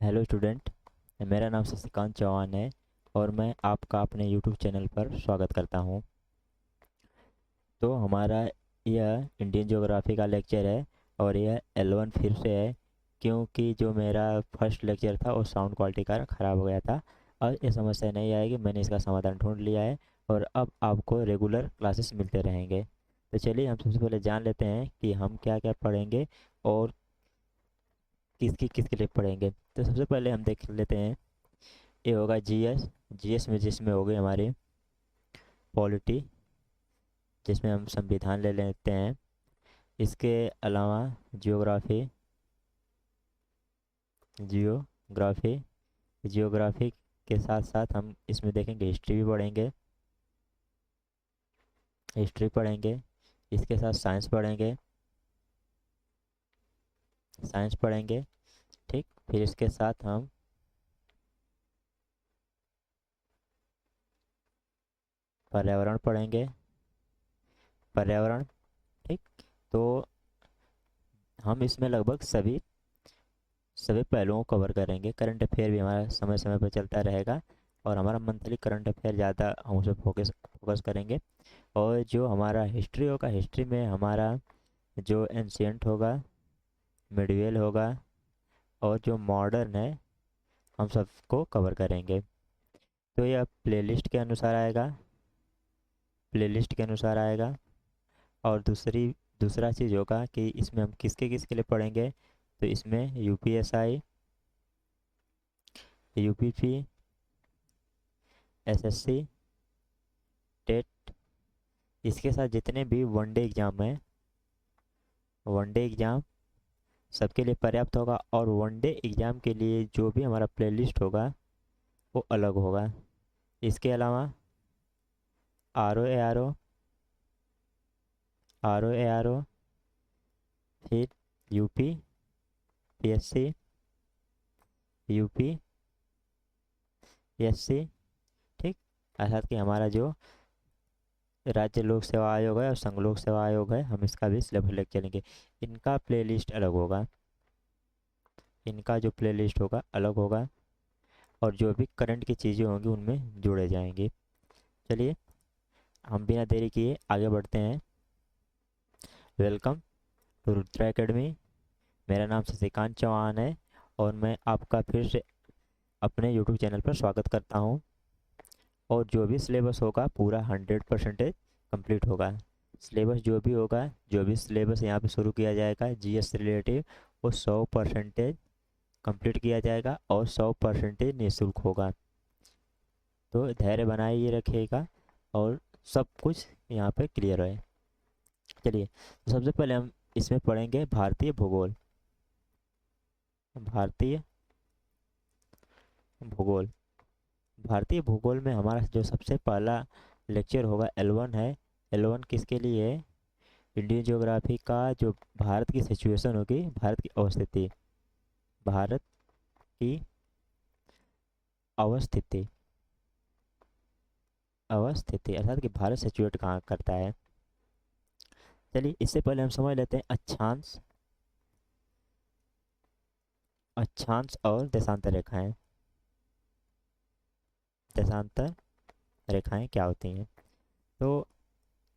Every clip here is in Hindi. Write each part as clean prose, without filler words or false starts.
Hello student. मेरा नाम शशिकांत चौहान है और मैं आपका अपने यूट्यूब चैनल पर स्वागत करता हूं। तो हमारा यह इंडियन ज्योग्राफी का लेक्चर है और यह L1 फिर से है, क्योंकि जो मेरा फर्स्ट लेक्चर था वो साउंड क्वालिटी का ख़राब हो गया था। और ये समस्या नहीं आएगी, मैंने इसका समाधान ढूंढ लिया है और अब आपको रेगुलर क्लासेस मिलते रहेंगे। तो चलिए हम सबसे पहले जान लेते हैं कि हम क्या क्या पढ़ेंगे और किसके लिए पढ़ेंगे। तो सबसे पहले हम देख लेते हैं, ये होगा जीएस। जीएस में जिसमें होगी हमारी पॉलिटी, जिसमें हम संविधान ले लेते हैं। इसके अलावा जियोग्राफी, जियोग्राफी जियोग्राफी के साथ साथ हम इसमें देखेंगे हिस्ट्री भी पढ़ेंगे। हिस्ट्री पढ़ेंगे, इसके साथ साइंस पढ़ेंगे। साइंस पढ़ेंगे, ठीक। फिर इसके साथ हम पर्यावरण पढ़ेंगे। पर्यावरण, ठीक। तो हम इसमें लगभग सभी सभी पहलुओं को कवर करेंगे। करंट अफेयर भी हमारा समय समय पर चलता रहेगा और हमारा मंथली करंट अफेयर ज़्यादा हम उस पर फोकस फोकस करेंगे। और जो हमारा हिस्ट्री होगा, हिस्ट्री में हमारा जो एंशियंट होगा, मिडवेल होगा और जो मॉडर्न है, हम सबको कवर करेंगे। तो यह प्लेलिस्ट के अनुसार आएगा, प्लेलिस्ट के अनुसार आएगा। और दूसरा चीज़ होगा कि इसमें हम किसके किसके लिए पढ़ेंगे। तो इसमें यूपीएसआई, यूपीपी, एसएससी, टेट, इसके साथ जितने भी वनडे एग्ज़ाम हैं, वनडे एग्ज़ाम सबके लिए पर्याप्त होगा। और वनडे एग्ज़ाम के लिए जो भी हमारा प्लेलिस्ट होगा वो अलग होगा। इसके अलावा R O A R O, R O A R O, फिर यूपी पीएससी, यूपी एससी, ठीक। अर्थात कि हमारा जो राज्य लोक सेवा आयोग है और संघ लोक सेवा आयोग है, हम इसका भी सिलेबस लेकर चलेंगे। इनका प्लेलिस्ट अलग होगा, इनका जो प्लेलिस्ट होगा अलग होगा और जो भी करंट की चीज़ें होंगी उनमें जुड़े जाएंगे। चलिए हम बिना देरी किए आगे बढ़ते हैं। Welcome to Rudra academy. मेरा नाम शशिकांत चौहान है और मैं आपका फिर से अपने यूट्यूब चैनल पर स्वागत करता हूं। और जो भी सिलेबस होगा पूरा 100% कंप्लीट होगा। सिलेबस जो भी होगा, जो भी सिलेबस यहाँ पे शुरू किया जाएगा जीएस से रिलेटिव, वो 100% कंप्लीट किया जाएगा और 100% निःशुल्क होगा। तो धैर्य बनाए ये रखिएगा और सब कुछ यहाँ पे क्लियर है। चलिए तो सबसे पहले हम इसमें पढ़ेंगे भारतीय भूगोल। भारतीय भूगोल, भारतीय भूगोल में हमारा जो सबसे पहला लेक्चर होगा L1 है। L1 किसके लिए है? इंडियन ज्योग्राफी का जो भारत की सिचुएशन होगी, भारत की अवस्थिति, भारत की अवस्थिति, अवस्थिति अर्थात कि भारत सिचुएट कहाँ करता है। चलिए इससे पहले हम समझ लेते हैं अक्षांश, अक्षांश और देशांतर रेखाएं। देशांतर रेखाएं क्या होती हैं? तो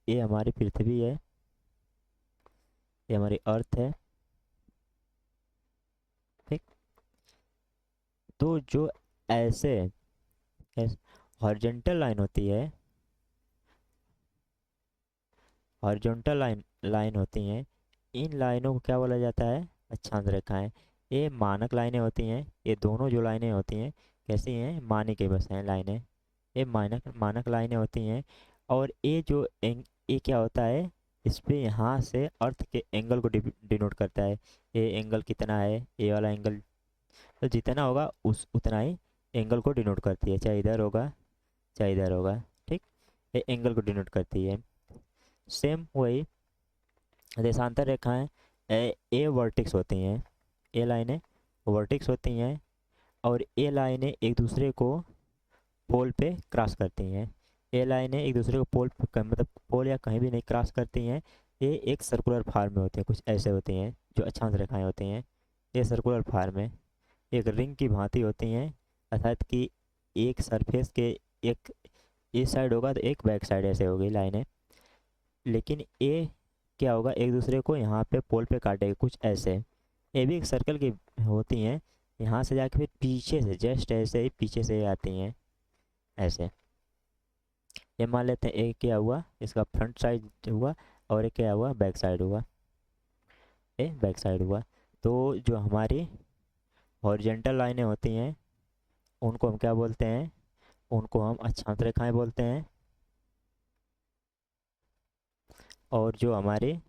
ये हमारी पृथ्वी है, ये हमारी अर्थ है, ठीक। तो जो ऐसे हॉरिजॉन्टल लाइन होती है, हॉरिजॉन्टल लाइन होती हैं, इन लाइनों को क्या बोला जाता है? अक्षांश रेखाएं। ये मानक लाइनें होती हैं। ये दोनों जो लाइनें होती हैं कैसी हैं? माने के बस हैं लाइनें, ये मानक मानक लाइनें होती हैं। और ये जो ये क्या होता है, इस पे यहाँ से अर्थ के एंगल को डिनोट करता है। ये एंगल कितना है, ये वाला एंगल, तो जितना होगा उस उतना ही एंगल को डिनोट करती है, चाहे इधर होगा चाहे इधर होगा, ठीक। ये एंगल को डिनोट करती है। सेम वही देशांतर रेखाएं, ए वर्टिक्स होती हैं, ए लाइनें वर्टिक्स होती हैं और ए लाइनें एक दूसरे को पोल पे क्रॉस करती हैं। ए लाइनें एक दूसरे को पोल मतलब पोल या कहीं भी नहीं क्रॉस करती हैं। ये एक सर्कुलर फॉर्म में होती हैं, कुछ ऐसे होती हैं जो अक्षांश रेखाएं होती हैं। ये सर्कुलर फॉर्म में, एक रिंग की भांति होती हैं, अर्थात कि एक सरफेस के एक इस साइड होगा तो एक बैक साइड ऐसे होगी लाइनें, लेकिन ये क्या होगा, एक दूसरे को यहाँ पे पोल पे काटेगी कुछ ऐसे। ये भी एक सर्कल की होती हैं, यहाँ से जाके फिर पीछे से जस्ट ऐसे ही पीछे से आती हैं ऐसे। ये मान लेते हैं एक क्या हुआ, इसका फ्रंट साइड हुआ और एक क्या हुआ, बैक साइड हुआ, ये बैक साइड हुआ। तो जो हमारी हॉरिजेंटल लाइनें होती हैं उनको हम क्या बोलते हैं, उनको हम अक्षांश रेखाएं बोलते हैं। और जो हमारी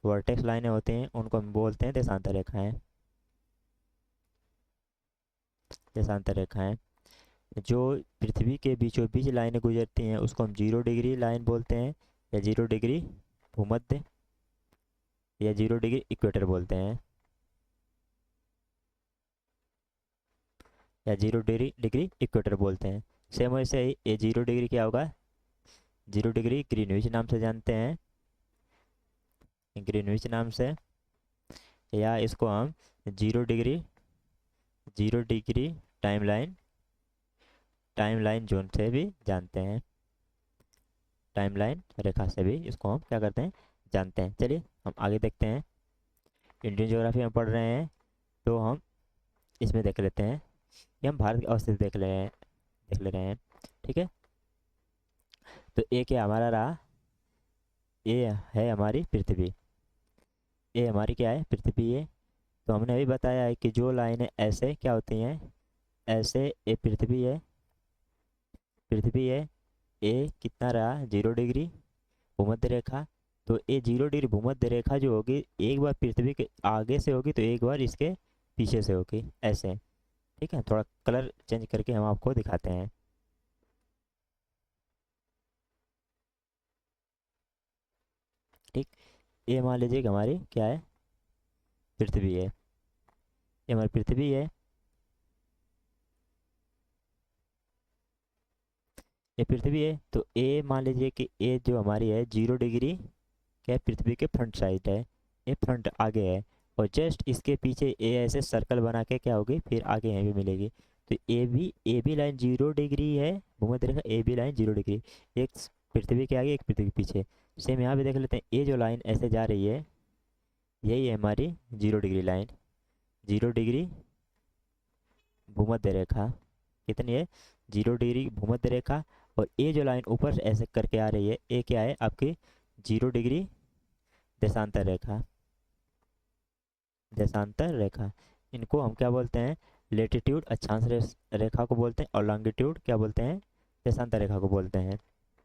वर्टेक्स लाइनें होती हैं उनको हम बोलते हैं देशांतर रेखाएं। देशांतर रेखाएं जो पृथ्वी के बीचों बीच लाइनें गुजरती हैं उसको हम 0 डिग्री लाइन बोलते हैं, या 0 डिग्री भूमध्य, या 0 डिग्री इक्वेटर बोलते हैं, या 0 डिग्री इक्वेटर बोलते हैं। सेम वैसे ही ये 0 डिग्री क्या होगा, 0 डिग्री ग्रीनविच नाम से जानते हैं, ग्रीनविच नाम से, या इसको हम 0 degree 0 degree timeline timeline zone से भी जानते हैं, टाइमलाइन रेखा से भी इसको हम क्या करते हैं, जानते हैं। चलिए हम आगे देखते हैं। इंडियन ज्योग्राफी में पढ़ रहे हैं तो हम इसमें देख लेते हैं, ये हम भारत की अवस्थिति देख ले रहे हैं। ठीक है, तो ये क्या हमारा रहा, ये है हमारी पृथ्वी, ये हमारी क्या है, पृथ्वी है। तो हमने अभी बताया है कि जो लाइनें ऐसे क्या होती हैं, ऐसे ये पृथ्वी है, पृथ्वी है। ये कितना रहा, 0 डिग्री भूमध्य रेखा। तो ये 0 डिग्री भूमध्य रेखा जो होगी एक बार पृथ्वी के आगे से होगी तो एक बार इसके पीछे से होगी ऐसे। ठीक है, थोड़ा कलर चेंज करके हम आपको दिखाते हैं। ठीक, ये मान लीजिए कि हमारी क्या है, पृथ्वी है, ये हमारी पृथ्वी है, ये पृथ्वी है। तो ये मान लीजिए कि ये जो हमारी है 0 डिग्री क्या है, पृथ्वी के फ्रंट साइड है, ये फ्रंट आगे है। और जस्ट इसके पीछे ये ऐसे सर्कल बना के क्या होगी, फिर आगे यहीं पे मिलेगी। तो ए बी लाइन 0 डिग्री है भूमध्य रेखा, ए बी लाइन 0 डिग्री, एक पृथ्वी के आगे एक पृथ्वी के पीछे। सेम यहाँ पे देख लेते हैं, ये जो लाइन ऐसे जा रही है यही है हमारी 0 डिग्री लाइन, 0 डिग्री भूमध्य रेखा। कितनी है, 0 डिग्री भूमध्य रेखा। और ये जो लाइन ऊपर से ऐसे करके आ रही है ये क्या है आपकी, 0 डिग्री देशांतर रेखा, देशांतर रेखा। इनको हम क्या बोलते हैं, लेटीट्यूड अक्षांश रेखा को बोलते हैं, और लॉन्गिट्यूड क्या बोलते हैं, देशांतर रेखा को बोलते हैं।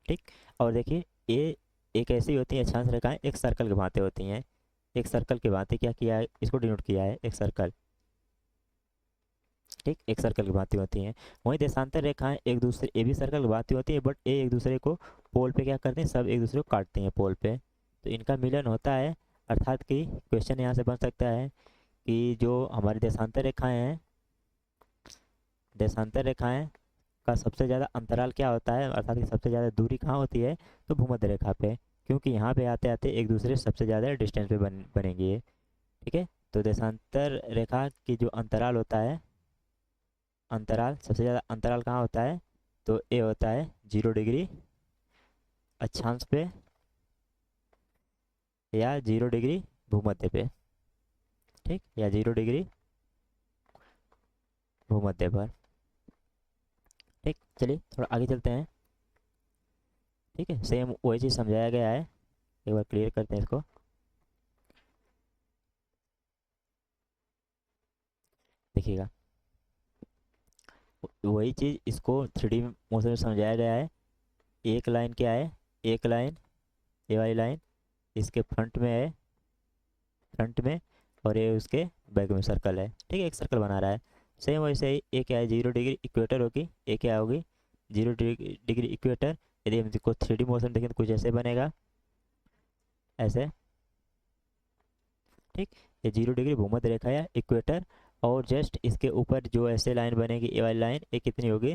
ठीक, और देखिए ये एक ऐसी होती है अक्षांश रेखाएं, एक सर्कल की भांति होती हैं, एक सर्कल की भांति क्या किया है, इसको डिनोट किया है, एक सर्कल। ठीक, एक सर्कल की भांति होती हैं। वहीं देशांतर रेखाएं एक दूसरे, ये भी सर्कल की भांति होती है, बट ये एक दूसरे को पोल पे क्या करते हैं, सब एक दूसरे को काटते हैं पोल पे, तो इनका मिलन होता है। अर्थात कि क्वेश्चन यहाँ से बन सकता है कि जो हमारी देशांतर रेखाएं हैं, देशांतर रेखाएं का सबसे ज़्यादा अंतराल क्या होता है, अर्थात कि सबसे ज़्यादा दूरी कहाँ होती है, तो भूमध्य रेखा पे, क्योंकि यहाँ पे आते आते एक दूसरे से सबसे ज़्यादा डिस्टेंस पे बनेंगी ये। ठीक है, तो देशांतर रेखा की जो अंतराल होता है, अंतराल सबसे ज़्यादा अंतराल कहाँ होता है, तो ये होता है 0 डिग्री अक्षांश पे, या 0 डिग्री भूमध्य पे। ठीक, या 0 डिग्री भूमध्य पर। ठीक, चलिए थोड़ा आगे चलते हैं। ठीक है, सेम वही चीज़ समझाया गया है, एक बार क्लियर करते हैं इसको। देखिएगा, वही चीज़ इसको 3D मोशन में समझाया गया है। एक लाइन क्या है, एक लाइन, ये वाली लाइन इसके फ्रंट में है, फ्रंट में, और ये उसके बैक में सर्कल है। ठीक है, एक सर्कल बना रहा है। सेम वैसे ही ये क्या है, 0 डिग्री इक्वेटर होगी, ये क्या होगी, 0 डिग्री इक्वेटर। यदि हम इसको 3D मोशन देखें तो कुछ ऐसे बनेगा, ऐसे। ठीक, ये 0 डिग्री भूमध्य रेखा या इक्वेटर, और जस्ट इसके ऊपर जो ऐसे लाइन बनेगी, ये वाली लाइन, ये कितनी होगी,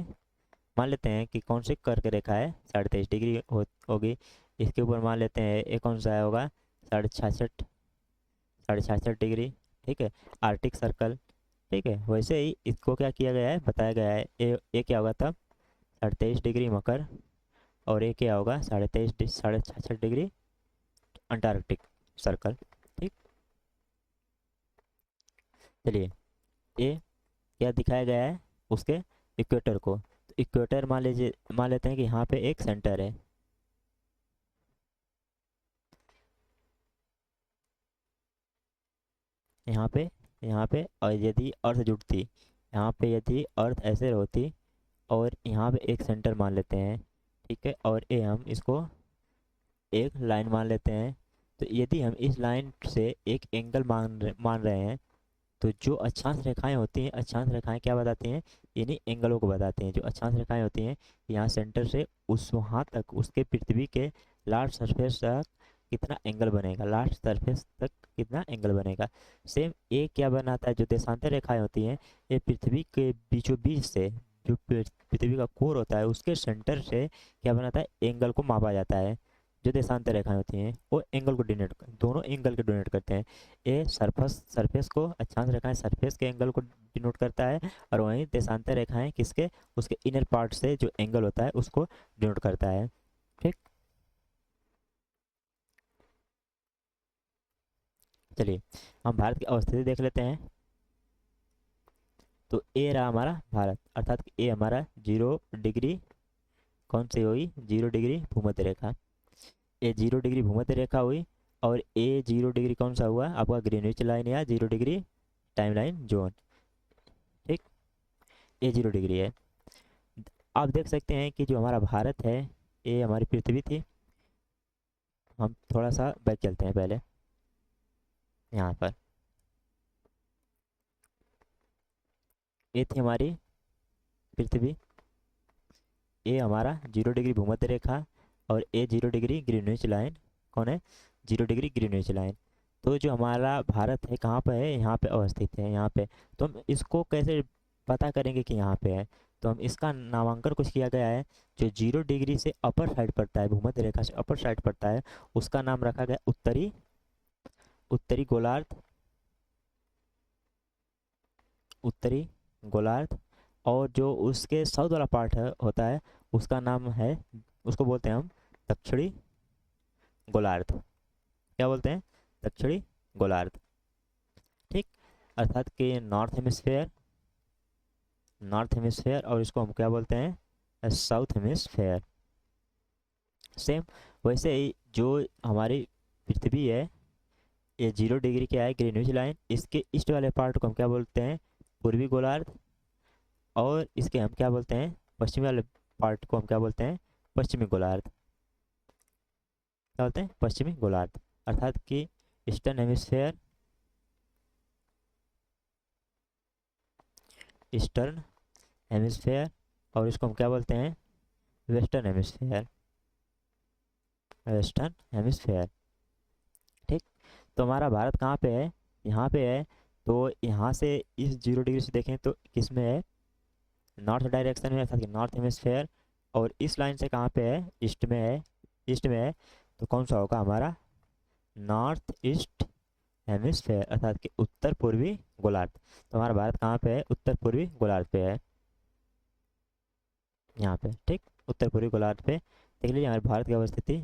मान लेते हैं कि कौन सी कर्क रेखा है, 23.5 डिग्री होगी। इसके ऊपर मान लेते हैं ये कौन सा होगा, 66.66 डिग्री। ठीक है, आर्टिक सर्कल, ठीक है, वैसे ही इसको क्या किया गया है, बताया गया है। ए क्या होगा तब, 23.5 डिग्री मकर, और ए क्या होगा, 66.5 डिग्री अंटार्कटिक सर्कल। ठीक, चलिए, ए क्या दिखाया गया है, उसके इक्वेटर को। तो इक्वेटर मान लीजिए, मान लेते हैं कि यहाँ पे एक सेंटर है, यहाँ पे, यहाँ पे, और यदि अर्थ जुड़ती, यहाँ पे यदि अर्थ ऐसे होती, और यहाँ पे एक सेंटर मान लेते हैं, ठीक है, और ए हम इसको एक लाइन मान लेते हैं। तो यदि हम इस लाइन से एक एंगल मान रहे हैं, तो जो अक्षांश रेखाएं होती हैं, अक्षांश रेखाएं क्या बताती हैं, इन्हीं एंगलों को बताती हैं। जो अक्षांश रेखाएं होती हैं, यहाँ सेंटर से उस वहाँ तक, उसके पृथ्वी के लास्ट सरफेस तक कितना एंगल बनेगा, लास्ट सरफेस तक कितना एंगल बनेगा। सेम ए क्या बनाता है, जो देशांतर रेखाएं होती हैं, ये पृथ्वी के बीचों बीच से, जो पृथ्वी का कोर होता है, उसके सेंटर से क्या बनाता है, एंगल को मापा जाता है। जो देशांतर रेखाएं होती हैं वो एंगल को डोनेट, दोनों एंगल को डोनेट करते हैं। ए सरफेस सरफेस को, अक्षांश रेखाएं सरफेस के एंगल को डिनोट करता है, और वहीं देशांतर रेखाएं किसके, उसके इनर पार्ट से जो एंगल होता है उसको डिनोट करता है। ठीक, चलिए हम भारत की अवस्थिति देख लेते हैं। तो ए रहा हमारा भारत, अर्थात कि ए हमारा 0 डिग्री, कौन सी हुई, 0 डिग्री भूमध्य रेखा। ए 0 डिग्री भूमध्य रेखा हुई, और ए 0 डिग्री कौन सा हुआ आपका, ग्रीनविच लाइन या 0 डिग्री टाइम लाइन जोन। ठीक, ए 0 डिग्री है। आप देख सकते हैं कि जो हमारा भारत है, ये हमारी पृथ्वी थी। हम थोड़ा सा बैक चलते हैं पहले, यहाँ पर ये थी हमारी पृथ्वी, ये हमारा 0 डिग्री भूमध्य रेखा, और ए 0 डिग्री ग्रीनविच लाइन, कौन है, 0 डिग्री ग्रीनविच लाइन। तो जो हमारा भारत है कहाँ पर है, यहाँ पे अवस्थित है, यहाँ पे। तो हम इसको कैसे पता करेंगे कि यहाँ पे है, तो हम इसका नामांकन कुछ किया गया है। जो 0 डिग्री से अपर साइड पड़ता है, भूमध्य रेखा से अपर साइड पड़ता है, उसका नाम रखा गया उत्तरी, उत्तरी गोलार्ध, उत्तरी गोलार्ध। और जो उसके साउथ वाला पार्ट है होता है, उसका नाम है, उसको बोलते हैं हम दक्षिणी गोलार्ध। क्या बोलते हैं, दक्षिणी गोलार्ध। ठीक, अर्थात कि नॉर्थ हेमिस्फेयर, नॉर्थ हेमिस्फेयर, और इसको हम क्या बोलते हैं, साउथ हेमिस्फेयर। सेम वैसे ही जो हमारी पृथ्वी है, ये 0 डिग्री क्या है, ग्रीनविच लाइन, इसके ईस्ट वाले पार्ट को हम क्या बोलते हैं, पूर्वी गोलार्ध। और इसके हम क्या बोलते हैं, पश्चिमी वाले पार्ट को हम क्या बोलते हैं, पश्चिमी गोलार्ध। क्या बोलते हैं, पश्चिमी गोलार्ध। अर्थात कि ईस्टर्न हेमिस्फेयर, ईस्टर्न हेमिस्फेयर, और इसको हम क्या बोलते हैं, वेस्टर्न हेमिस्फेयर, वेस्टर्न हेमिस्फेयर। ठीक, तो हमारा भारत कहाँ पे है, यहाँ पे है। तो यहाँ से इस 0 डिग्री से देखें तो किस में है, नॉर्थ डायरेक्शन में, अर्थात कि नॉर्थ हेमिस्फेयर। और इस लाइन से कहाँ पे है, ईस्ट में है, ईस्ट में है। तो कौन सा होगा हमारा, नॉर्थ ईस्ट हेमिस्फेयर, अर्थात कि उत्तर पूर्वी गोलार्ध। तो हमारा भारत कहाँ पे है, उत्तर पूर्वी गोलार्ध पे है, यहाँ पे। ठीक, उत्तर पूर्वी गोलार्ध पे देख लीजिए हमारे भारत की अवस्थिति।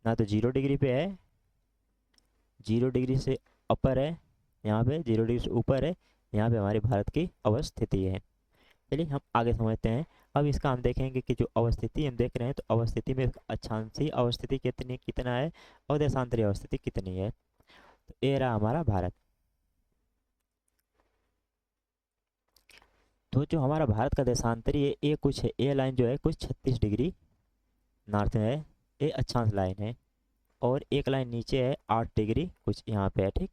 ना तो 0 डिग्री पे है, 0 डिग्री से अपर है, यहाँ पे 0 डिग्री से ऊपर है, यहाँ पे हमारे भारत की अवस्थिति है। चलिए हम आगे समझते हैं। अब इसका हम देखेंगे कि जो अवस्थिति हम देख रहे हैं, तो अवस्थिति में अक्षांशीय अवस्थिति कितनी, कितना है, और देशांतरीय अवस्थिति कितनी है। तो ये रहा हमारा भारत। तो जो हमारा भारत का देशांतरीय ए कुछ है, ए लाइन जो है कुछ 36 डिग्री नॉर्थ में है, ये अक्षांश लाइन है। और एक लाइन नीचे है 8 डिग्री कुछ यहाँ पे है। ठीक,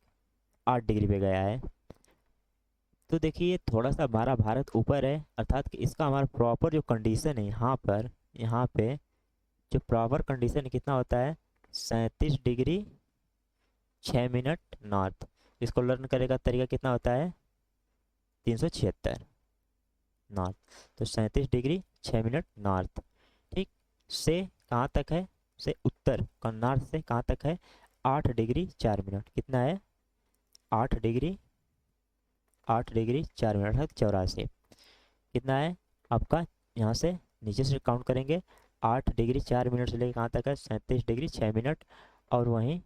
8 डिग्री पे गया है। तो देखिए थोड़ा सा हमारा भारत ऊपर है, अर्थात कि इसका हमारा प्रॉपर जो कंडीशन है यहाँ पर, यहाँ पे जो प्रॉपर कंडीशन कितना होता है, 37 डिग्री 6 मिनट नॉर्थ। इसको लर्न करें का तरीका कितना होता है, 376 नॉर्थ। तो 37 डिग्री 6 मिनट नॉर्थ। ठीक, से कहाँ तक है, से उत्तर का, नॉर्थ से कहाँ तक है, 8 डिग्री 4 मिनट। कितना है, 8 डिग्री 8 डिग्री 4 मिनट अर्थात 84। कितना है आपका, यहाँ से नीचे से काउंट करेंगे, 8 डिग्री 4 मिनट से लेकर कहाँ तक है, 37 डिग्री 6 मिनट। और वहीं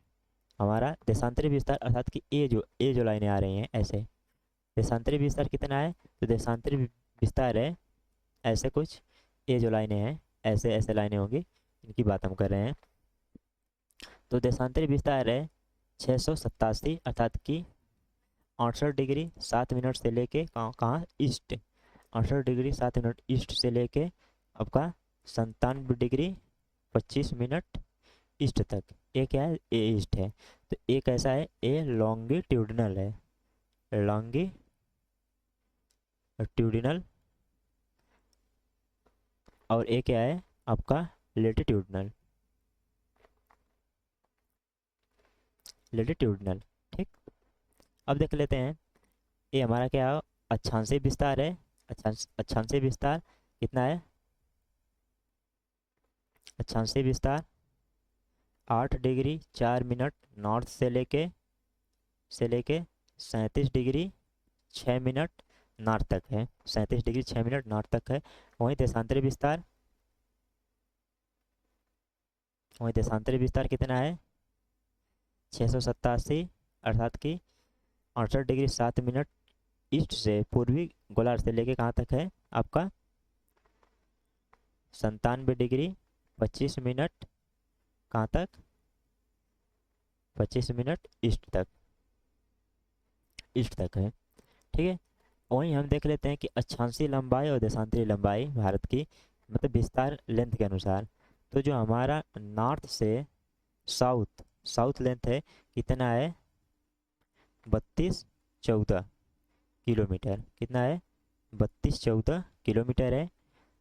हमारा देशांतरी विस्तार अर्थात कि ए जो लाइनें आ रही हैं ऐसे, देशांतरी विस्तार कितना है, तो देशांतरी विस्तार है ऐसे कुछ, ये जो लाइनें हैं ऐसे ऐसे लाइनें होंगी, इनकी बात हम कर रहे हैं। तो देशांतरी विस्तार है 687 अर्थात कि 68 डिग्री 7 मिनट से लेके कहाँ कहाँ ईस्ट, 68 डिग्री 7 मिनट ईस्ट से लेके आपका 97 डिग्री 25 मिनट ईस्ट तक। ए क्या है, ए ईस्ट है। तो ए कैसा है, ए लॉन्गिट्यूडनल है, लॉन्गिट्यूडनल। और ए क्या है आपका, लेटिट्यूडनल, लेटिट्यूडनल। ठीक, अब देख लेते हैं ये हमारा क्या है, अक्षांशीय विस्तार है। अक्षांशीय विस्तार कितना है, अक्षांशीय विस्तार 8 डिग्री 4 मिनट नॉर्थ से लेके 37 डिग्री 6 मिनट नॉर्थ तक है, 37 डिग्री 6 मिनट नॉर्थ तक है। वहीं देशांतरी विस्तार कितना है, 687 अर्थात कि 68 डिग्री 7 मिनट ईस्ट से पूर्वी गोलार्ध से लेके कहाँ तक है आपका, 97 डिग्री 25 मिनट कहाँ तक, 25 मिनट ईस्ट तक है। ठीक है, वहीं हम देख लेते हैं कि अक्षांशीय लंबाई और देशांतरी लंबाई भारत की, मतलब विस्तार लेंथ के अनुसार। तो जो हमारा नॉर्थ से साउथ साउथ लेंथ है कितना है, 3214 किलोमीटर। कितना है, 3214 किलोमीटर है।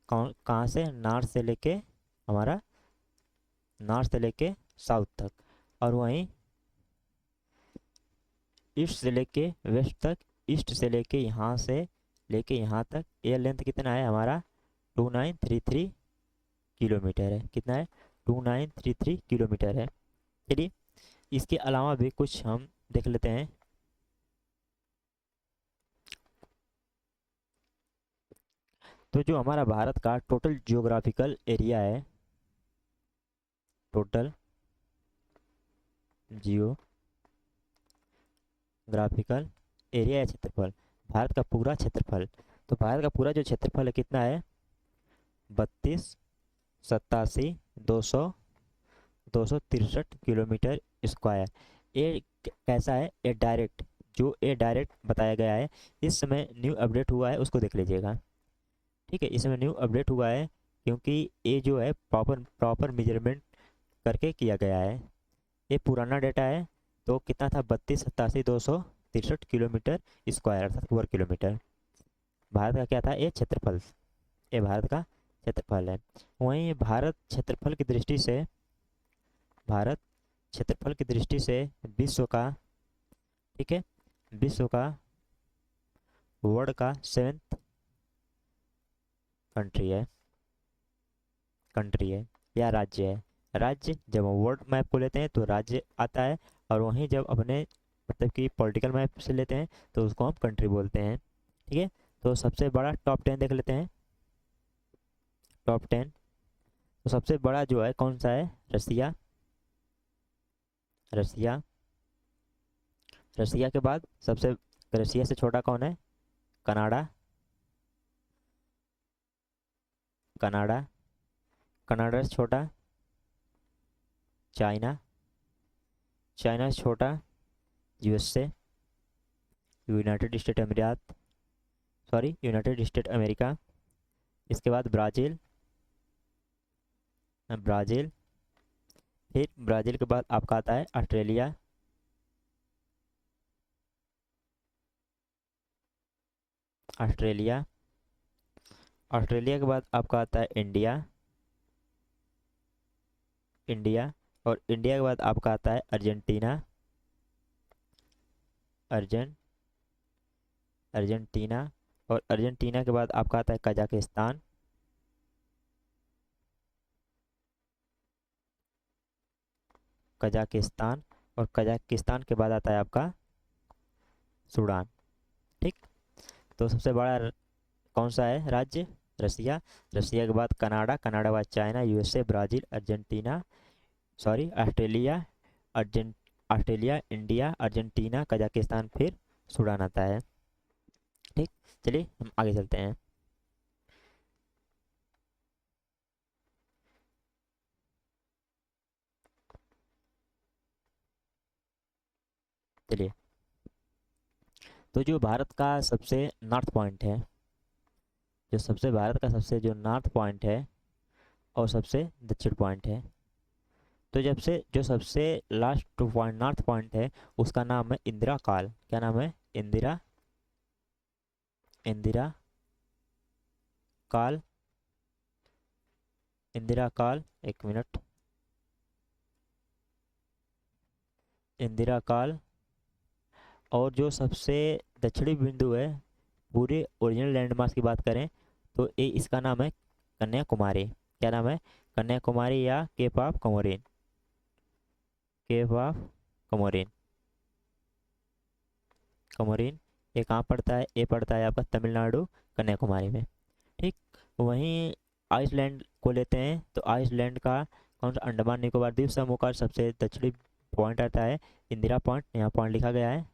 कहाँ से, नॉर्थ से लेके हमारा, नॉर्थ से लेके साउथ तक। और वहीं ईस्ट से लेके वेस्ट तक, ईस्ट से लेके यहाँ से लेके यहाँ तक, ये लेंथ कितना है हमारा, 2933 किलोमीटर है। कितना है, 2933 किलोमीटर है। चलिए इसके अलावा भी कुछ हम देख लेते हैं। तो जो हमारा भारत का टोटल जियोग्राफिकल एरिया है, टोटल जियोग्राफिकल एरिया या क्षेत्रफल, भारत का पूरा क्षेत्रफल। तो भारत का पूरा जो क्षेत्रफल है कितना है, 32 87 263 किलोमीटर स्क्वायर। ये कैसा है, ये डायरेक्ट, जो ये डायरेक्ट बताया गया है, इस समय न्यू अपडेट हुआ है उसको देख लीजिएगा। ठीक है, इसमें न्यू अपडेट हुआ है क्योंकि ये जो है प्रॉपर प्रॉपर मेजरमेंट करके किया गया है। ये पुराना डेटा है, तो कितना था, 32 87 263 किलोमीटर स्क्वायर अर्थात वर्ग किलोमीटर। भारत का क्या था, ये क्षेत्रफल, ये भारत का क्षेत्रफल है। वहीं भारत क्षेत्रफल की दृष्टि से विश्व का, ठीक है, विश्व का वर्ल्ड का 7th कंट्री है या राज्य है। राज्य जब हम वर्ल्ड मैप को लेते हैं तो राज्य आता है, और वहीं जब अपने मतलब कि पॉलिटिकल मैप से लेते हैं तो उसको हम कंट्री बोलते हैं। ठीक है, तो सबसे बड़ा टॉप 10 देख लेते हैं। टॉप 10, तो सबसे बड़ा जो है कौन सा है, रसिया। रसिया रसिया के बाद सबसे, रसिया से छोटा कौन है, कनाडा। कनाडा कनाडा से छोटा चाइना। चाइना से छोटा यूएसए, यूनाइटेड स्टेट अमेरिका। इसके बाद ब्राज़ील। ब्राज़ील फिर ब्राज़ील के बाद आपका आता है ऑस्ट्रेलिया। ऑस्ट्रेलिया ऑस्ट्रेलिया के बाद आपका आता है इंडिया। इंडिया और इंडिया के बाद आपका आता है अर्जेंटीना। अर्जेंटीना और अर्जेंटीना के बाद आपका आता है कजाकिस्तान। कजाकिस्तान और कजाकिस्तान के बाद आता है आपका सूडान। ठीक, तो सबसे बड़ा कौन सा है राज्य? रसिया। रसिया के बाद कनाडा, कनाडा के बाद China, USA, Brazil, Argentina, sorry Australia, urgent Australia, India, Argentina, Kazakhstan, फिर सूडान आता है। ठीक, चलिए हम आगे चलते हैं। चलिए, तो जो भारत का सबसे नॉर्थ पॉइंट है, जो सबसे भारत का सबसे जो नॉर्थ पॉइंट है और सबसे दक्षिण पॉइंट है, तो जब से जो सबसे last two point north point है उसका नाम है इंदिरा काल। क्या नाम है? इंदिरा, इंदिरा काल, इंदिरा काल, एक मिनट, इंदिरा काल। और जो सबसे दक्षिणी बिंदु है पूरे ओरिजिनल लैंडमार्क की बात करें तो ये इसका नाम है कन्याकुमारी। क्या नाम है? कन्याकुमारी या cap of Comorin, cap of Comorin, Comorin. ये कहाँ पड़ता है? ये पड़ता है आपका तमिलनाडु, कन्याकुमारी में। ठीक, वहीं आइसलैंड को लेते हैं तो आइसलैंड का कौन सा? अंडमान निकोबार द्वीप समूह का सबसे दक्षिणी पॉइंट आता है इंदिरा पॉइंट। यहाँ पॉइंट लिखा गया है,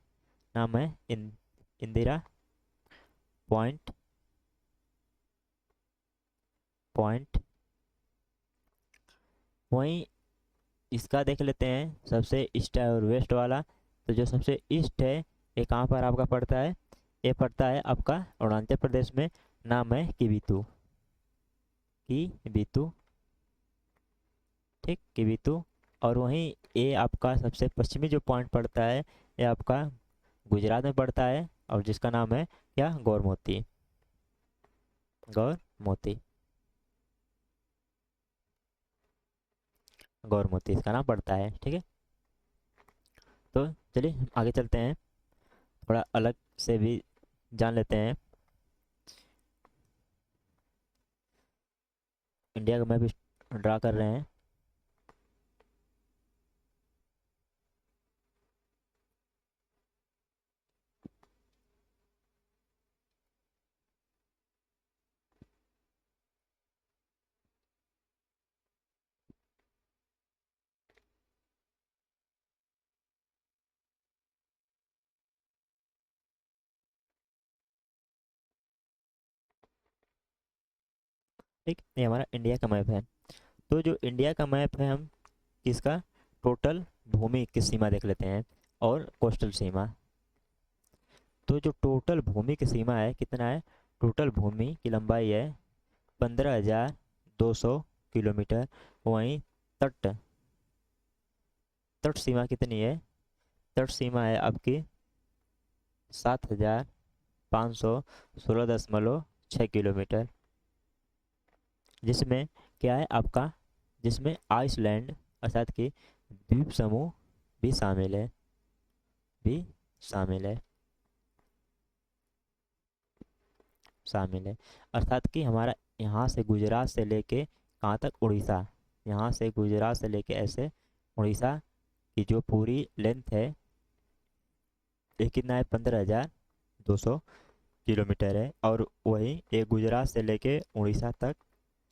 नाम है इंदिरा पॉइंट, पॉइंट। वहीं इसका देख लेते हैं सबसे ईस्ट और वेस्ट वाला। तो जो सबसे ईस्ट है ये कहाँ पर आपका पड़ता है? ये पड़ता है आपका अरुणाचल प्रदेश में, नाम है किबितू, किबितू। ठीक, किबितू। और वहीं ये आपका सबसे पश्चिमी जो पॉइंट पड़ता है ये आपका गुजरात में पड़ता है और जिसका नाम है क्या? गौरमोती, गौरमोती, गौरमोती इसका नाम पड़ता है। ठीक है, तो चलिए हम आगे चलते हैं, थोड़ा अलग से भी जान लेते हैं। इंडिया का मैप ड्रा कर रहे हैं। ठीक, ये हमारा इंडिया का मैप है। तो जो इंडिया का मैप है हम किसका? टोटल भूमि की सीमा देख लेते हैं और कोस्टल सीमा। तो जो टोटल भूमि की सीमा है कितना है? टोटल भूमि की लंबाई है 15,200 किलोमीटर। वहीं तट, तट सीमा कितनी है? तट सीमा है आपकी 7,516.6 किलोमीटर। जिसमें क्या है आपका? जिसमें आइसलैंड अर्थात कि द्वीप समूह भी शामिल है, भी शामिल है, शामिल है। अर्थात कि हमारा यहाँ से गुजरात से लेके कहाँ तक? उड़ीसा। यहाँ से गुजरात से लेके ऐसे उड़ीसा की जो पूरी लेंथ है ये कितना है? 15,200 किलोमीटर है। और वही ये गुजरात से लेके उड़ीसा तक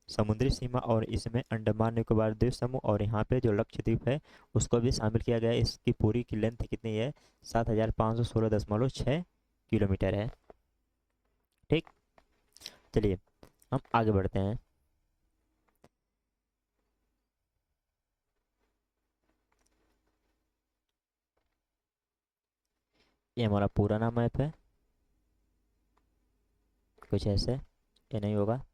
समुद्री सीमा और इसमें अंडमान निकोबार द्वीप समूह और यहाँ पे जो लक्षद्वीप है उसको भी शामिल किया गया है। इसकी पूरी की लेंथ कितनी है? 7,516.6 किलोमीटर है। ठीक, चलिए हम आगे बढ़ते हैं। ये हमारा पूरा नाम मैप है, कुछ ऐसे, ये नहीं होगा।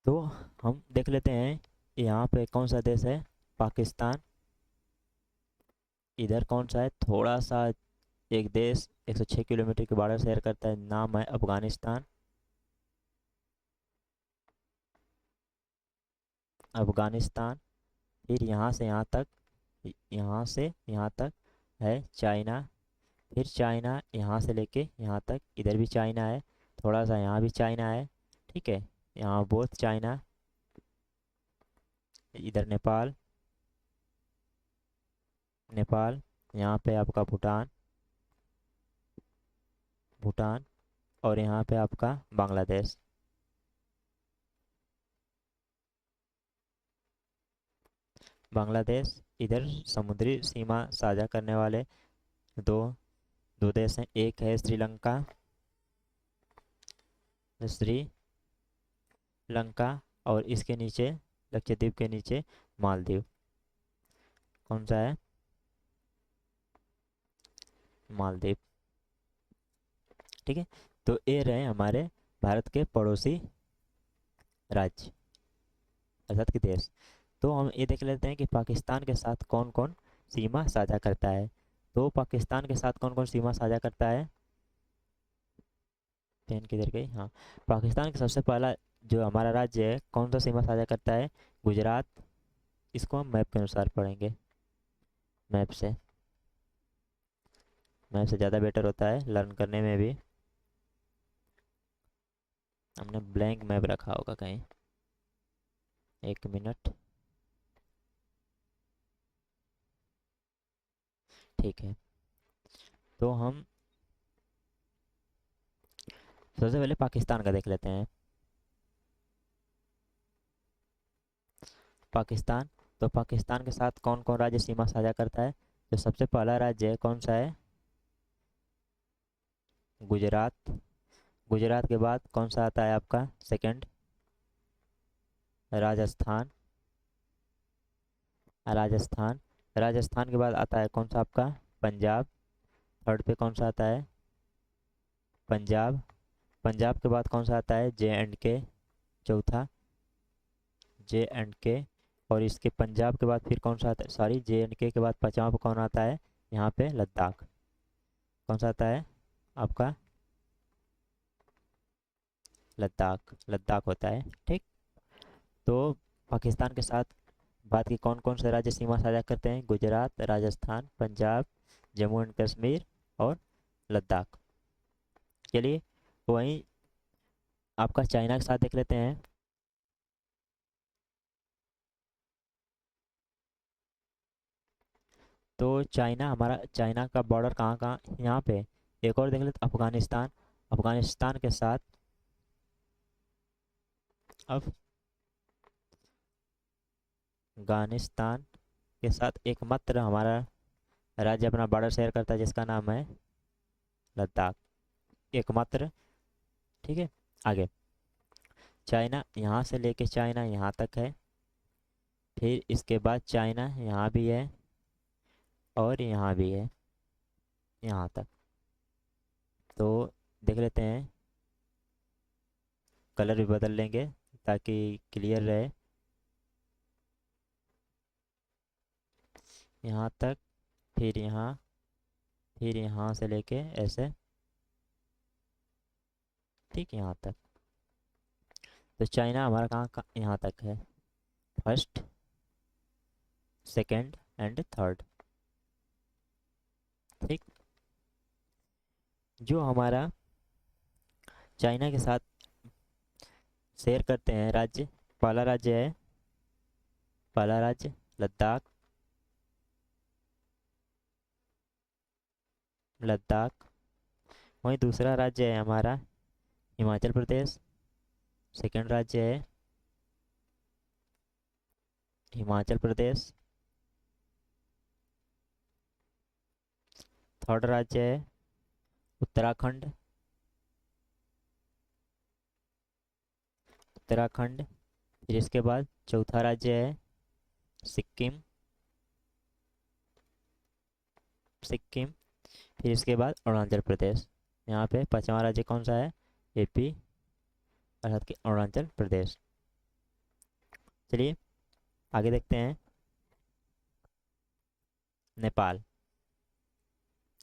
तो हम देख लेते हैं यहाँ पे कौन सा देश है? पाकिस्तान। इधर कौन सा है? थोड़ा सा एक देश 106 किलोमीटर की बॉर्डर शेयर करता है, नाम है अफगानिस्तान, अफगानिस्तान। फिर यहाँ से यहाँ तक, यहाँ से यहाँ तक है चाइना। फिर चाइना यहाँ से लेके यहाँ तक, इधर भी चाइना है, थोड़ा सा यहाँ भी चाइना है। ठीक है, यहाँ बहुत चाइना, इधर नेपाल, नेपाल, यहाँ पे आपका भूटान, भूटान, और यहाँ पे आपका बांग्लादेश। बांग्लादेश इधर समुद्री सीमा साझा करने वाले दो दो देश हैं। एक है श्रीलंका और इसके नीचे लक्षद्वीप के नीचे मालदीव। कौन सा है? मालदीव। ठीक है, तो ये रहे हमारे भारत के पड़ोसी राज्य अर्थात कि देश। तो हम ये देख लेते हैं कि पाकिस्तान के साथ कौन कौन सीमा साझा करता है। तो पाकिस्तान के साथ कौन कौन सीमा साझा करता है? पेन किधर गई? हाँ, पाकिस्तान का सबसे पहला जो हमारा राज्य है कौन सा सीमा साझा करता है? गुजरात। इसको हम मैप के अनुसार पढ़ेंगे। मैप से मैप से ज़्यादा बेटर होता है लर्न करने में भी। हमने ब्लैंक मैप रखा होगा कहीं, एक मिनट। ठीक है, तो हम सबसे पहले पाकिस्तान का देख लेते हैं। पाकिस्तान, तो पाकिस्तान के साथ कौन कौन राज्य सीमा साझा करता है? तो सबसे पहला राज्य है कौन सा है? गुजरात। गुजरात के बाद कौन सा आता है आपका सेकंड? राजस्थान। राजस्थान। राजस्थान के बाद आता है कौन सा आपका? पंजाब। थर्ड पे कौन सा आता है? पंजाब। पंजाब के बाद कौन सा आता है? जे एंड के। चौथा जे एंड के। और इसके पंजाब के बाद फिर कौन सा आता है? सॉरी, जे एंड के बाद पांचवा पे कौन आता है? यहाँ पे लद्दाख। कौन सा आता है आपका? लद्दाख। लद्दाख होता है। ठीक, तो पाकिस्तान के साथ बात की कौन कौन से राज्य सीमा साझा करते हैं? गुजरात, राजस्थान, पंजाब, जम्मू एंड कश्मीर और लद्दाख। चलिए, वहीं आपका चाइना के साथ देख लेते हैं। तो चाइना, हमारा चाइना का बॉर्डर कहाँ कहाँ? यहाँ पे। एक और देख लेते, अफगानिस्तान। अफगानिस्तान के साथ अफगानिस्तान के साथ एकमात्र हमारा राज्य अपना बॉर्डर शेयर करता है जिसका नाम है लद्दाख। एकमात्र। ठीक है, आगे चाइना यहाँ से लेके चाइना यहाँ तक है। फिर इसके बाद चाइना यहाँ भी है और यहाँ भी है, यहाँ तक। तो देख लेते हैं, कलर भी बदल लेंगे ताकि क्लियर रहे। यहाँ तक, फिर यहाँ, फिर यहाँ से लेके ऐसे, ठीक यहाँ तक। तो चाइना हमारा यहाँ तक है, फर्स्ट, सेकंड एंड थर्ड। ठीक, जो हमारा चाइना के साथ शेयर करते हैं राज्य, पहला राज्य है, पहला राज्य लद्दाख। लद्दाख। वहीं दूसरा राज्य है हमारा हिमाचल प्रदेश। सेकंड राज्य है हिमाचल प्रदेश। थर्ड राज्य है उत्तराखंड। उत्तराखंड। फिर इसके बाद चौथा राज्य है सिक्किम। सिक्किम। फिर इसके बाद अरुणाचल प्रदेश। यहाँ पे पांचवा राज्य कौन सा है? एपी अर्थात कि अरुणाचल प्रदेश। चलिए आगे देखते हैं, नेपाल।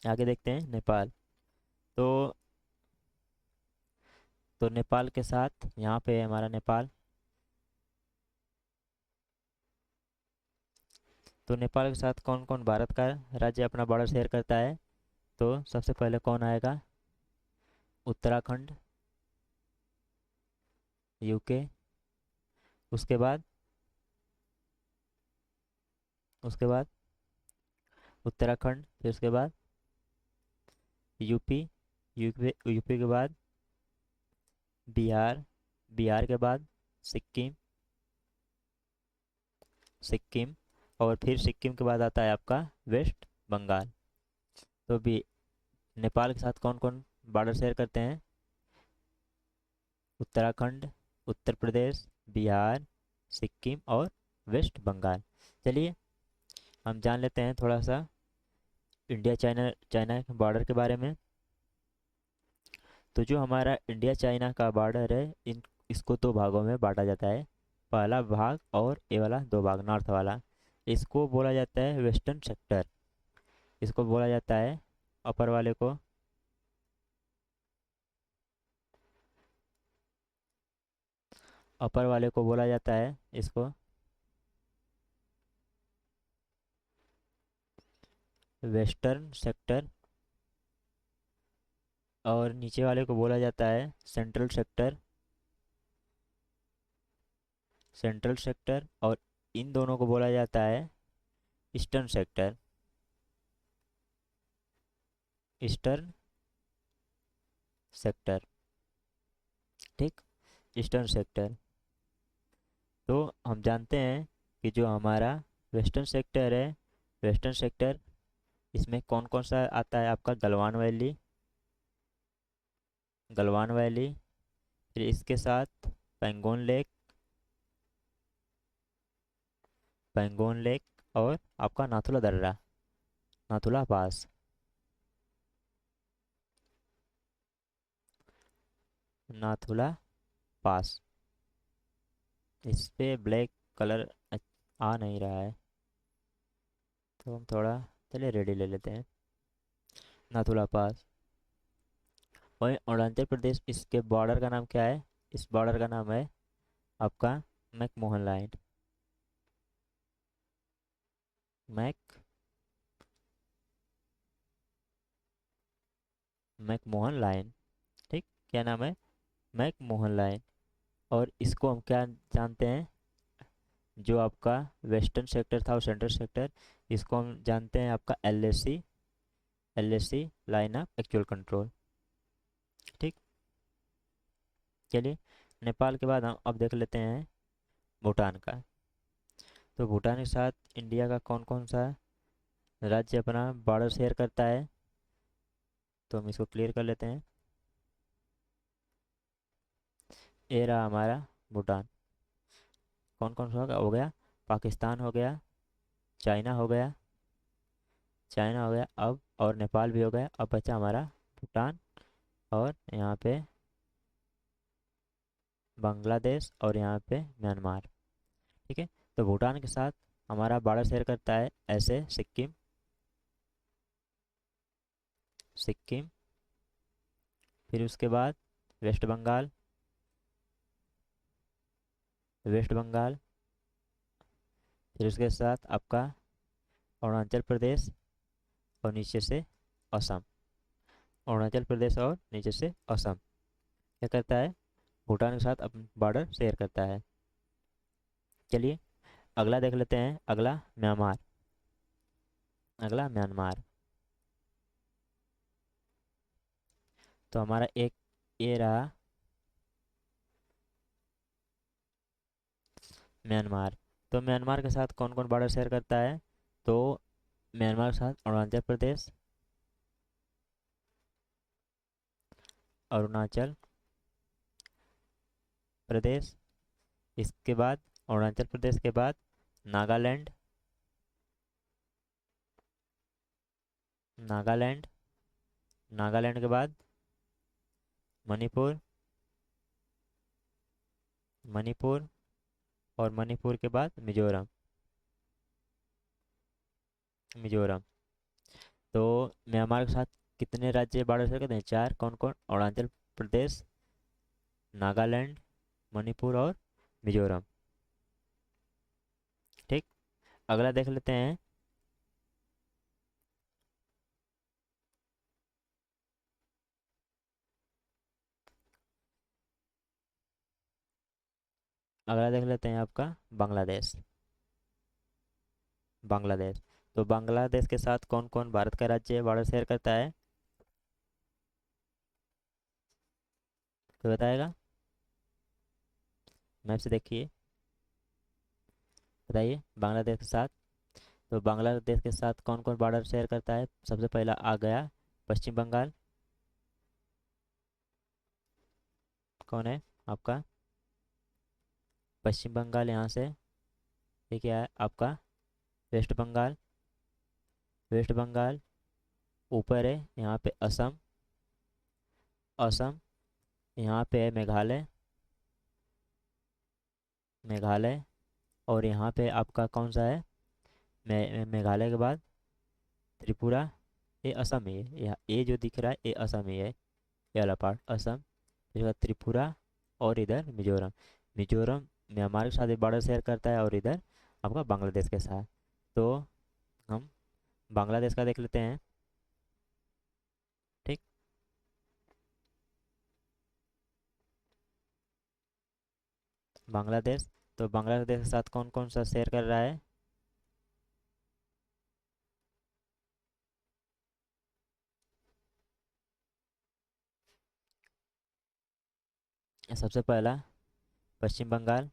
आगे देखते हैं नेपाल। तो नेपाल के साथ यहाँ पे हमारा नेपाल। तो नेपाल के साथ कौन कौन भारत का राज्य अपना बॉर्डर शेयर करता है? तो सबसे पहले कौन आएगा? उत्तराखंड, यूके। उसके बाद उसके बाद उत्तराखंड, फिर उसके बाद यूपी, यूपी के बाद बिहार, बिहार के बाद सिक्किम, सिक्किम, और फिर सिक्किम के बाद आता है आपका वेस्ट बंगाल। तो भी नेपाल के साथ कौन कौन बॉर्डर शेयर करते हैं? उत्तराखंड, उत्तर प्रदेश, बिहार, सिक्किम और वेस्ट बंगाल। चलिए हम जान लेते हैं थोड़ा सा इंडिया चाइना चाइना के बॉर्डर के बारे में। तो जो हमारा इंडिया चाइना का बॉर्डर है, इन इसको दो भागों में बांटा जाता है। पहला भाग और ये वाला दो भाग, नॉर्थ वाला, इसको बोला जाता है वेस्टर्न सेक्टर। इसको बोला जाता है अपर वाले को अपर वाले को बोला जाता है इसको वेस्टर्न सेक्टर, और नीचे वाले को बोला जाता है सेंट्रल सेक्टर, सेंट्रल सेक्टर, और इन दोनों को बोला जाता है ईस्टर्न सेक्टर, ईस्टर्न सेक्टर। ठीक, ईस्टर्न सेक्टर। तो हम जानते हैं कि जो हमारा वेस्टर्न सेक्टर है, वेस्टर्न सेक्टर, इसमें कौन कौन सा आता है? आपका गलवान वैली, गलवान वैली, फिर इसके साथ पेंगोंग लेक, पेंगोंग लेक, और आपका नाथुला दर्रा, नाथुला पास, नाथुला पास। इस पे ब्लैक कलर आ नहीं रहा है, तो हम थोड़ा, चलिए रेडी ले लेते हैं, नाथुला पास। वहीं अरुणाचल प्रदेश, इसके बॉर्डर का नाम क्या है? इस बॉर्डर का नाम है आपका McMahon line, Mac McMahon line. ठीक, क्या नाम है? McMahon line. और इसको हम क्या जानते हैं? जो आपका वेस्टर्न सेक्टर था और सेंट्रल सेक्टर, इसको हम जानते हैं आपका LAC, LAC line of actual control. ठीक, चलिए नेपाल के बाद हम अब देख लेते हैं भूटान का। तो भूटान के साथ इंडिया का कौन कौन सा राज्य अपना बॉर्डर शेयर करता है? तो हम इसको क्लियर कर लेते हैं। ये रहा हमारा भूटान। कौन कौन सा हो गया? पाकिस्तान हो गया, चाइना हो गया, चाइना हो गया अब, और नेपाल भी हो गया। अब बचा हमारा भूटान, और यहाँ पे बांग्लादेश, और यहाँ पे म्यांमार। ठीक है, तो भूटान के साथ हमारा बॉर्डर शेयर करता है ऐसे सिक्किम, सिक्किम, फिर उसके बाद वेस्ट बंगाल, वेस्ट बंगाल, फिर उसके साथ आपका अरुणाचल प्रदेश, और नीचे से असम, अरुणाचल प्रदेश और नीचे से असम क्या करता है? भूटान के साथ अपना बॉर्डर शेयर करता है। चलिए अगला देख लेते हैं, अगला म्यांमार, अगला म्यांमार। तो हमारा एक ये रहा म्यांमार। तो म्यांमार के साथ कौन कौन बॉर्डर शेयर करता है? तो म्यांमार के साथ अरुणाचल प्रदेश, अरुणाचल प्रदेश, इसके बाद अरुणाचल प्रदेश के बाद नागालैंड, नागालैंड, नागालैंड के बाद मणिपुर, मणिपुर, और मणिपुर के बाद मिजोरम, मिजोरम। तो म्यांमार के साथ कितने राज्य बॉर्डर शेयर करते हैं? चार। कौन कौन? अरुणाचल प्रदेश, नागालैंड, मणिपुर और मिजोरम। ठीक, अगला देख लेते हैं, अगला देख लेते हैं आपका बांग्लादेश, बांग्लादेश। तो बांग्लादेश के साथ कौन कौन भारत का राज्य बॉर्डर शेयर करता है? तो बताएगा, मैप से देखिए, बताइए बांग्लादेश के साथ। तो बांग्लादेश के साथ कौन कौन बॉर्डर शेयर करता है? सबसे पहला आ गया पश्चिम बंगाल। कौन है आपका? पश्चिम बंगाल। यहाँ से ये क्या है आपका? वेस्ट बंगाल। वेस्ट बंगाल ऊपर है, यहाँ पे असम। असम। यहाँ पे है मेघालय। मेघालय। और यहाँ पे आपका कौन सा है? मेघालय के बाद त्रिपुरा। ये असम ही है, ये जो दिख रहा है ये असम ही है, ये वाला पार्ट असम। इसके बाद त्रिपुरा। और इधर मिजोरम। मिजोरम म्यांमार के साथ भी बॉर्डर शेयर करता है, और इधर आपका बांग्लादेश के साथ। तो हम बांग्लादेश का देख लेते हैं। ठीक। बांग्लादेश। तो बांग्लादेश के साथ कौन कौन सा शेयर कर रहा है? सबसे पहला पश्चिम बंगाल।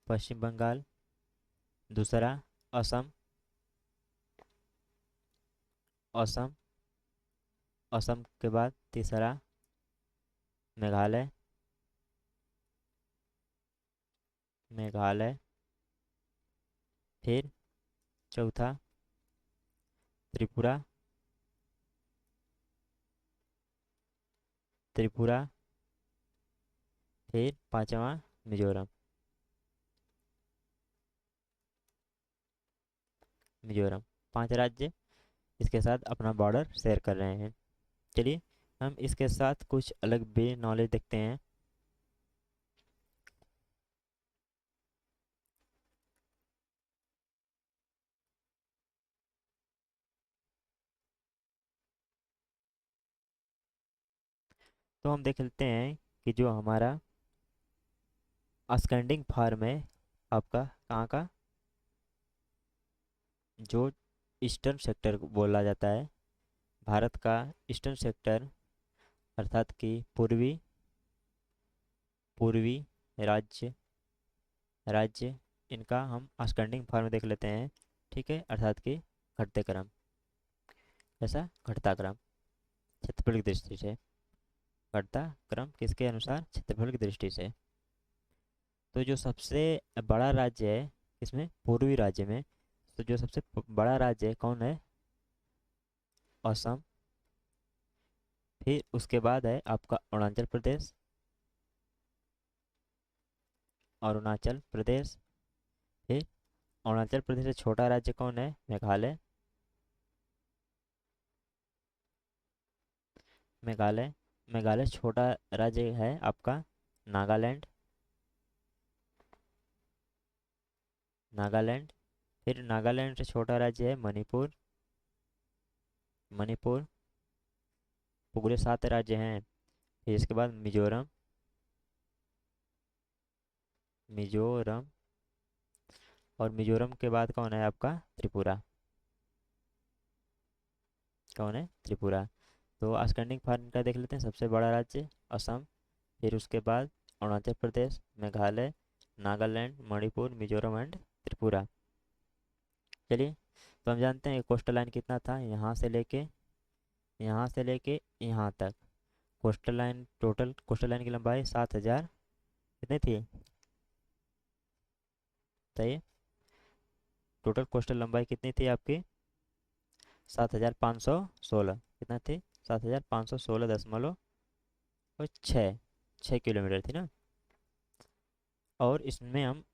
पश्चिम बंगाल। दूसरा असम। असम। असम के बाद तीसरा मेघालय। मेघालय। फिर चौथा त्रिपुरा। त्रिपुरा। फिर पांचवा मिजोरम। मिजोरम। पांच राज्य इसके साथ अपना बॉर्डर शेयर कर रहे हैं। चलिए हम इसके साथ कुछ अलग भी नॉलेज देखते हैं। तो हम देख लेते हैं कि जो हमारा अस्कैंडिंग फार्म है आपका कहाँ का? जो ईस्टर्न सेक्टर बोला जाता है, भारत का ईस्टर्न सेक्टर, अर्थात कि पूर्वी पूर्वी राज्य राज्य इनका हम अस्कैंडिंग फार्म देख लेते हैं। ठीक है, अर्थात कि घटते क्रम। ऐसा घटता क्रम क्षेत्रफल की दृष्टि से। घटता क्रम किसके अनुसार? क्षेत्रफल की दृष्टि से। तो जो सबसे बड़ा राज्य है इसमें, पूर्वी राज्य में, तो जो सबसे बड़ा राज्य है कौन है? असम। फिर उसके बाद है आपका अरुणाचल प्रदेश। अरुणाचल प्रदेश। फिर अरुणाचल प्रदेश से छोटा राज्य कौन है? मेघालय। मेघालय। मेघालय से छोटा राज्य है आपका नागालैंड। नागालैंड। फिर नागालैंड से छोटा राज्य है मणिपुर। मणिपुर। पूरे 7 राज्य हैं। फिर इसके बाद मिजोरम। मिजोरम। और मिजोरम के बाद कौन है आपका? त्रिपुरा। कौन है? त्रिपुरा। तो अस्कैंडिंग फार्म का देख लेते हैं। सबसे बड़ा राज्य असम। फिर उसके बाद अरुणाचल प्रदेश, मेघालय, नागालैंड, मणिपुर, मिजोरम एंड त्रिपुरा। चलिए, तो हम जानते हैं कोस्टल लाइन कितना था, यहाँ से लेके यहाँ तक। Coastal line, total coastal line की लंबाई 7,000 कितनी थी बताइए? टोटल कोस्टल लंबाई कितनी थी आपकी? 7,516। कितना थी? 7,516.6 6 किलोमीटर थी ना। और इसमें हम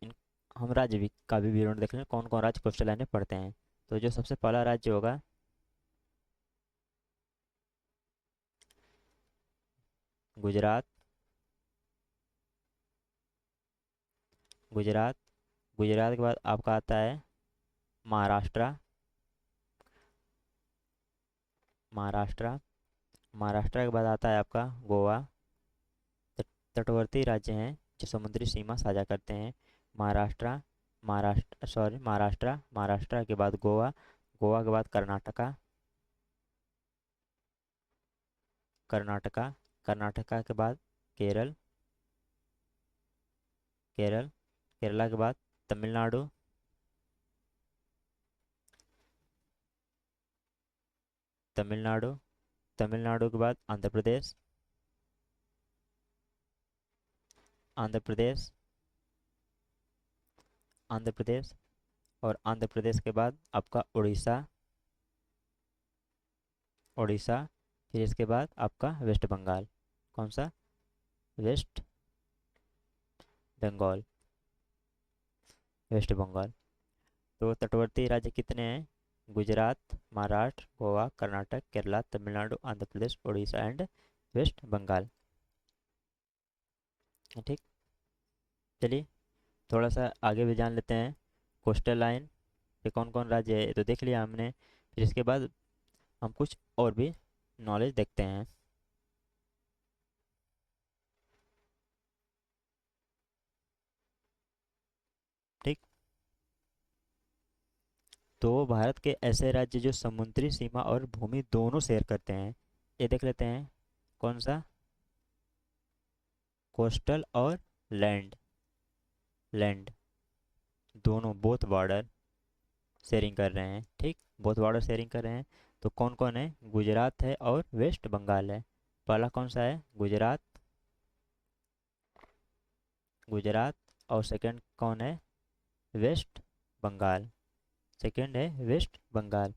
राज्य भी का भी विवरण देख लें, कौन कौन राज्य कोस्टल लाइन में पड़ते हैं। तो जो सबसे पहला राज्य होगा गुजरात। गुजरात। गुजरात के बाद आपका आता है महाराष्ट्र। महाराष्ट्र। महाराष्ट्र के बाद आता है आपका गोवा। तटवर्ती राज्य हैं जो समुद्री सीमा साझा करते हैं। महाराष्ट्र। महाराष्ट्र के बाद गोवा। गोवा के बाद कर्नाटका। कर्नाटका, कर्नाटका के बाद केरल, केरल, केरला के बाद तमिलनाडु, तमिलनाडु, तमिलनाडु के बाद आंध्र प्रदेश, आंध्र प्रदेश, आंध्र प्रदेश, और आंध्र प्रदेश के बाद आपका उड़ीसा, उड़ीसा, फिर इसके बाद आपका वेस्ट बंगाल। कौन सा? West Bengal, West Bengal. तो तटवर्ती राज्य कितने हैं? Gujarat, Maharashtra, Goa, Karnataka, Kerala, Tamil Nadu, Andhra Pradesh, Orissa and West Bengal. ठीक, चलिए थोड़ा सा आगे भी जान लेते हैं। कोस्टल लाइन पे कौन कौन राज्य है ये तो देख लिया हमने, फिर इसके बाद हम कुछ और भी नॉलेज देखते हैं। ठीक, तो भारत के ऐसे राज्य जो समुद्री सीमा और भूमि दोनों शेयर करते हैं, ये देख लेते हैं। कौन सा? कोस्टल और लैंड, लैंड दोनों, बोथ बॉर्डर शेयरिंग कर रहे हैं। ठीक, बोथ बॉर्डर शेयरिंग कर रहे हैं। तो कौन कौन है? गुजरात है और वेस्ट बंगाल है। पहला कौन सा है? गुजरात, गुजरात, और सेकंड कौन है? वेस्ट बंगाल, सेकंड है वेस्ट बंगाल।